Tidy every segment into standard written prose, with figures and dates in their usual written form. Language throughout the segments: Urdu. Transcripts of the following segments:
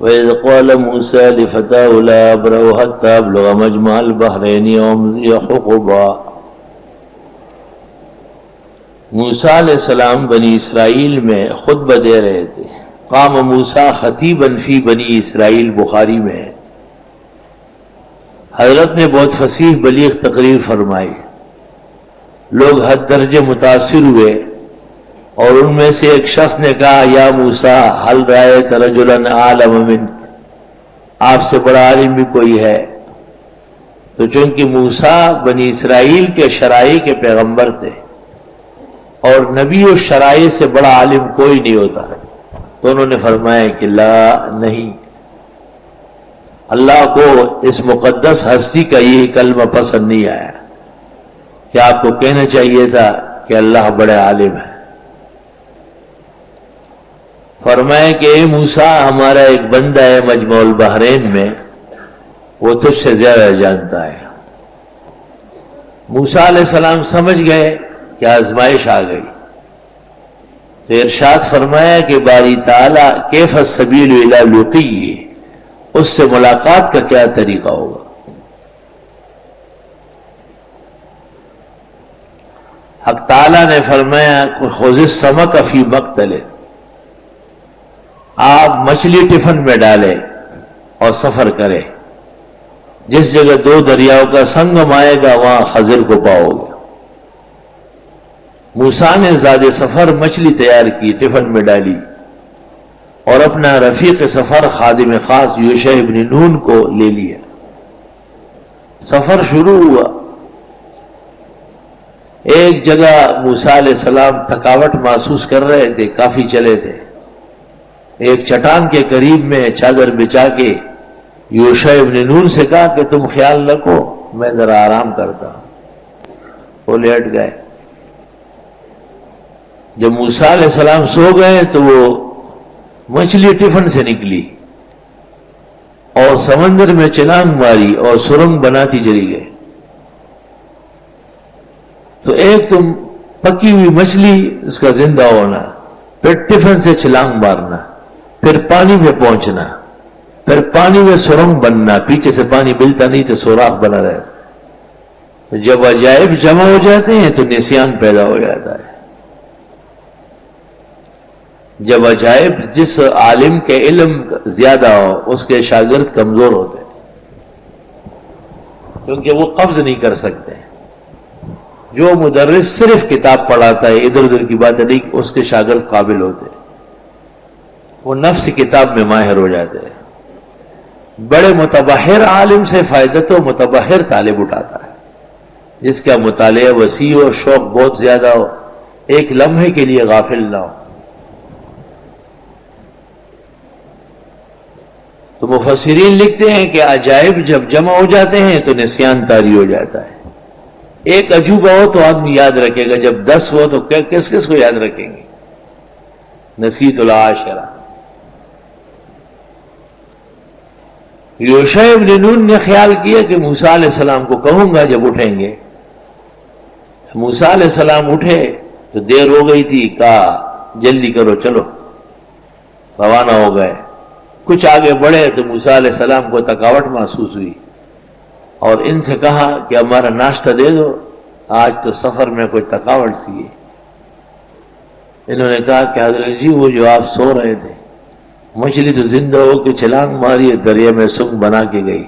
وَإِذْ قَالَ مُوسَىٰ لِفَتَاهُ لَا أَبْرَحُ حَتَّىٰ أَبْلُغَ مَجْمَعَ الْبَحْرَيْنِ أَوْ أَمْضِيَ حُقُبًا۔ موسیٰ علیہ السلام بنی اسرائیل میں خطبہ دے رہے تھے۔ قام موسیٰ خطیباً فی بنی اسرائیل، بخاری میں ہے۔ حضرت نے بہت فصیح بلیغ تقریر فرمائی، لوگ حد درجے متاثر ہوئے، اور ان میں سے ایک شخص نے کہا یا موسیٰ هل رأیت رجلا اعلم منک، آپ سے بڑا عالم بھی کوئی ہے؟ تو چونکہ موسیٰ بنی اسرائیل کے شرائع کے پیغمبر تھے، اور نبی و شرائع سے بڑا عالم کوئی نہیں ہوتا، تو انہوں نے فرمایا کہ لا، نہیں، اللہ کو اس مقدس ہستی کا یہ کلمہ پسند نہیں آیا کہ آپ کو کہنا چاہیے تھا کہ اللہ بڑے عالم ہے۔ فرمایا کہ اے موسیٰ، ہمارا ایک بندہ ہے مجمع البحرین میں، وہ تجھ سے زیادہ جانتا ہے۔ موسیٰ علیہ السلام سمجھ گئے کہ آزمائش آ گئی، تو ارشاد فرمایا کہ باری تعالیٰ کیف السبیل الی لقیہ، اس سے ملاقات کا کیا طریقہ ہوگا؟ حق تعالیٰ نے فرمایا خذ السمک فی مقتل، آپ مچھلی ٹفن میں ڈالیں اور سفر کریں، جس جگہ دو دریاؤں کا سنگم آئے گا وہاں خضر کو پاؤ گے۔ موسیٰ نے زاد سفر مچھلی تیار کی، ٹفن میں ڈالی، اور اپنا رفیق سفر خادم خاص یوشع ابن نون کو لے لیا۔ سفر شروع ہوا۔ ایک جگہ موسیٰ علیہ السلام تھکاوٹ محسوس کر رہے تھے، کافی چلے تھے۔ ایک چٹان کے قریب میں چادر بچھا کے یوشع ابن نون سے کہا کہ تم خیال رکھو، میں ذرا آرام کرتا ہوں۔ وہ لیٹ گئے۔ جب موسیٰ علیہ السلام سو گئے تو وہ مچھلی ٹفن سے نکلی اور سمندر میں چھلانگ ماری اور سرنگ بناتی چلی گئی۔ تو ایک تم پکی ہوئی مچھلی، اس کا زندہ ہونا، پھر ٹفن سے چھلانگ مارنا، پھر پانی میں پہنچنا، پھر پانی میں سرنگ بننا، پیچھے سے پانی ملتا نہیں تو سوراخ بنا رہے۔ تو جب عجائب جمع ہو جاتے ہیں تو نسیان پیدا ہو جاتا ہے۔ جب عجائب، جس عالم کے علم زیادہ ہو اس کے شاگرد کمزور ہوتے ہیں، کیونکہ وہ قبض نہیں کر سکتے۔ جو مدرس صرف کتاب پڑھاتا ہے، ادھر ادھر کی باتیں نہیں، اس کے شاگرد قابل ہوتے ہیں، وہ نفس کتاب میں ماہر ہو جاتے ہیں۔ بڑے متبحر عالم سے فائدہ تو متبحر طالب اٹھاتا ہے، جس کا مطالعہ وسیع ہو، شوق بہت زیادہ ہو، ایک لمحے کے لیے غافل نہ ہو۔ تو مفسرین لکھتے ہیں کہ عجائب جب جمع ہو جاتے ہیں تو نسیان طاری ہو جاتا ہے۔ ایک عجوبہ ہو تو آدمی یاد رکھے گا، جب 10 ہو تو کس کس کو یاد رکھیں گے؟ نسیت العاشرہ۔ یوشع ابن نون نے خیال کیا کہ موسیٰ علیہ السلام کو کہوں گا جب اٹھیں گے۔ موسیٰ علیہ السلام اٹھے تو دیر ہو گئی تھی، کہا جلدی کرو چلو، روانہ ہو گئے۔ کچھ آگے بڑھے تو موسیٰ علیہ السلام کو تھکاوٹ محسوس ہوئی، اور ان سے کہا کہ ہمارا ناشتہ دے دو، آج تو سفر میں کوئی تھکاوٹ سی ہے۔ انہوں نے کہا کہ حضرت جی وہ جو آپ سو رہے تھے، مچھلی تو زندہ ہو کے چھلانگ ماری، دریا میں سنگ بنا کے گئی،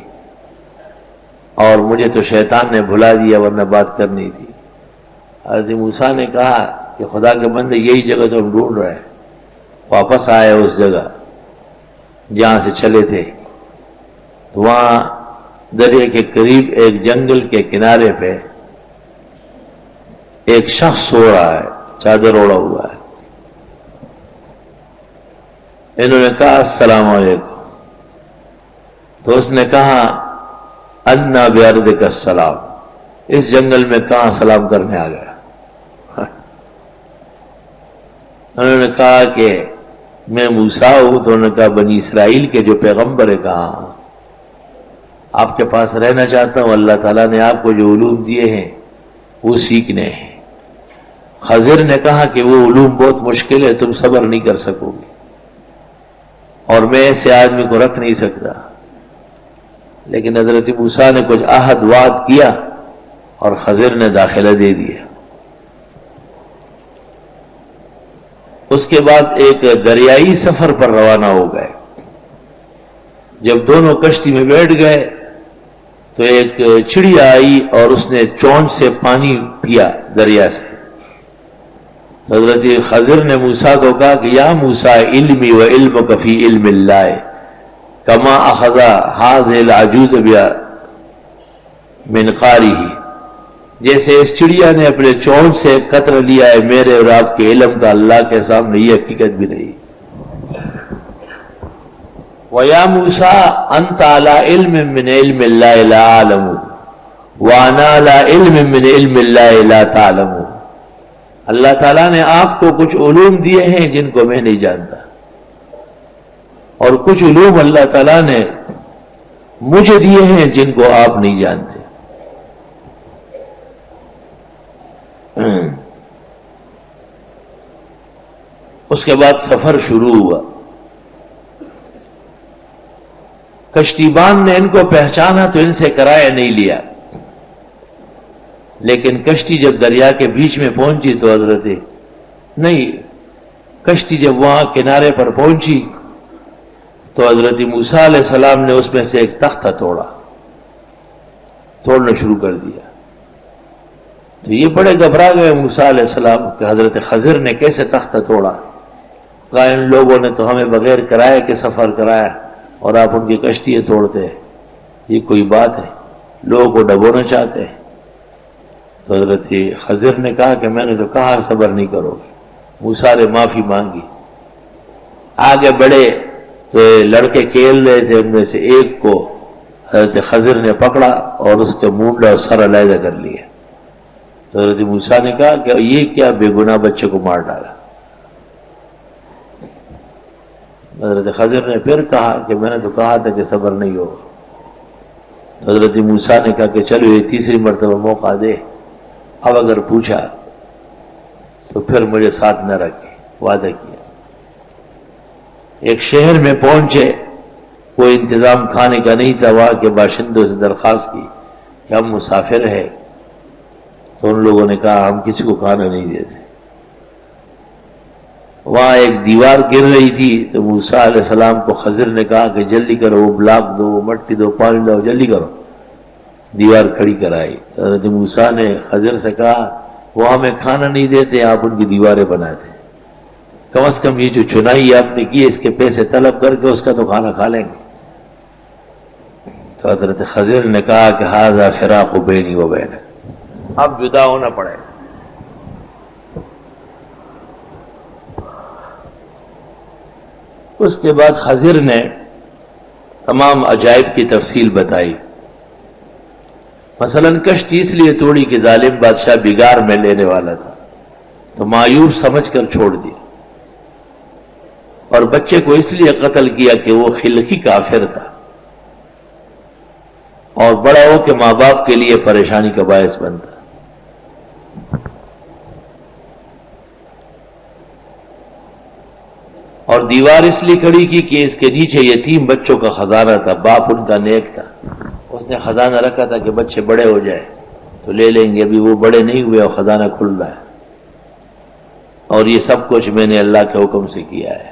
اور مجھے تو شیطان نے بھلا دیا ورنہ بات کرنی تھی۔ حضرت موسیٰ نے کہا کہ خدا کے بندے یہی جگہ تو ہم ڈھونڈ رہے ہیں۔ واپس آئے اس جگہ جہاں سے چلے تھے، تو وہاں دریا کے قریب ایک جنگل کے کنارے پہ ایک شخص سو رہا ہے، چادر اوڑا ہوا ہے۔ انہوں نے کہا السلام علیکم، تو اس نے کہا انا بیارضک السلام، اس جنگل میں کہاں سلام کرنے آ گیا؟ انہوں نے کہا کہ میں موسیٰ ہوں، تو انہوں نے کہا بنی اسرائیل کے جو پیغمبر ہے، کہاں آپ کے پاس رہنا چاہتا ہوں، اللہ تعالیٰ نے آپ کو جو علوم دیے ہیں وہ سیکھنے ہیں۔ خضر نے کہا کہ وہ علوم بہت مشکل ہے، تم صبر نہیں کر سکو گے۔ اور میں ایسے آدمی کو رکھ نہیں سکتا. لیکن حضرت موسیٰ نے کچھ عہد وعد کیا اور خضر نے داخلہ دے دیا. اس کے بعد ایک دریائی سفر پر روانہ ہو گئے. جب دونوں کشتی میں بیٹھ گئے تو ایک چڑیا آئی اور اس نے چونچ سے پانی پیا دریا سے. حضرت خضر نے موسیٰ کو کہا کہ یا موسیٰ علمی و علمک فی علم اللہ کما اخذ هذه العجوز من قارہ، جیسے اس چڑیا نے اپنے چونچ سے قطرہ لیا ہے میرے اور آپ کے علم کا اللہ کے سامنے یہ حقیقت بھی نہیں. وَيَا مُوسَىٰ أَنْتَ عَلَىٰ عِلْمٍ مِّنْ عِلْمِ اللَّهِ لَا أَعْلَمُ وَأَنَا عَلَىٰ عِلْمٍ مِّنْ عِلْمِ اللَّهِ لَا تَعْلَمُ. اللہ تعالیٰ نے آپ کو کچھ علوم دیے ہیں جن کو میں نہیں جانتا، اور کچھ علوم اللہ تعالیٰ نے مجھے دیے ہیں جن کو آپ نہیں جانتے. اس کے بعد سفر شروع ہوا. کشتیبان نے ان کو پہچانا تو ان سے کرایہ نہیں لیا، لیکن کشتی جب دریا کے بیچ میں پہنچی تو کشتی جب وہاں کنارے پر پہنچی تو حضرت موسیٰ علیہ السلام نے اس میں سے ایک تختہ توڑنا شروع کر دیا. تو یہ بڑے گھبرا گئے موسیٰ علیہ السلام کہ حضرت خضر نے کیسے تختہ توڑا. کہا ان لوگوں نے تو ہمیں بغیر کرایہ کے سفر کرایا اور آپ ان کی کشتیاں توڑتے ہیں، یہ کوئی بات ہے؟ لوگوں کو ڈبونا چاہتے ہیں. تو حضرت خضر نے کہا کہ میں نے تو کہا صبر نہیں کرو گے. موسیٰ نے معافی مانگی. آگے بڑھے تو لڑکے کھیل رہے تھے، ان میں سے ایک کو حضرت خضر نے پکڑا اور اس کے مونڈا اور سر علیحدہ کر لیا. تو حضرت موسیٰ نے کہا کہ یہ کیا بے گناہ بچے کو مار ڈالا. حضرت خضر نے پھر کہا کہ میں نے تو کہا تھا کہ صبر نہیں ہوگا. تو حضرت موسیٰ نے کہا کہ چلو یہ تیسری مرتبہ موقع دے، اب اگر پوچھا تو پھر مجھے ساتھ نہ رکھے. وعدہ کیا. ایک شہر میں پہنچے، کوئی انتظام کھانے کا نہیں تھا. وہاں کے باشندوں سے درخواست کی کہ ہم مسافر ہیں. تو ان لوگوں نے کہا ہم کسی کو کھانا نہیں دیتے. وہاں ایک دیوار گر رہی تھی تو موسیٰ علیہ السلام کو خضر نے کہا کہ جلدی کرو، وہ بلاک دو، وہ مٹی دو، پانی دو، جلدی کرو. دیوار کھڑی کرائی. تو حضرت موسیٰ نے خضر سے کہا وہ ہمیں کھانا نہیں دیتے، آپ ان کی دیواریں بناتے، کم از کم یہ جو چنائی آپ نے کی اس کے پیسے طلب کر کے اس کا تو کھانا کھا لیں گے. تو حضرت خضر نے کہا کہ ھذا فراق بینی و بینک، اب جدا ہونا پڑے گا. اس کے بعد خضر نے تمام عجائب کی تفصیل بتائی. مثلا کشتی اس لیے توڑی کہ ظالم بادشاہ بگار میں لینے والا تھا تو مایوب سمجھ کر چھوڑ دیا، اور بچے کو اس لیے قتل کیا کہ وہ خلقی کافر تھا اور بڑا ہو کے ماں باپ کے لیے پریشانی کا باعث بنتا. اور دیوار اس لیے کھڑی کی کہ اس کے نیچے یتیم بچوں کا خزانہ تھا. باپ ان کا نیک تھا، اس نے خزانہ رکھا تھا کہ بچے بڑے ہو جائے تو لے لیں گے. ابھی وہ بڑے نہیں ہوئے اور خزانہ کھل رہا ہے. اور یہ سب کچھ میں نے اللہ کے حکم سے کیا ہے.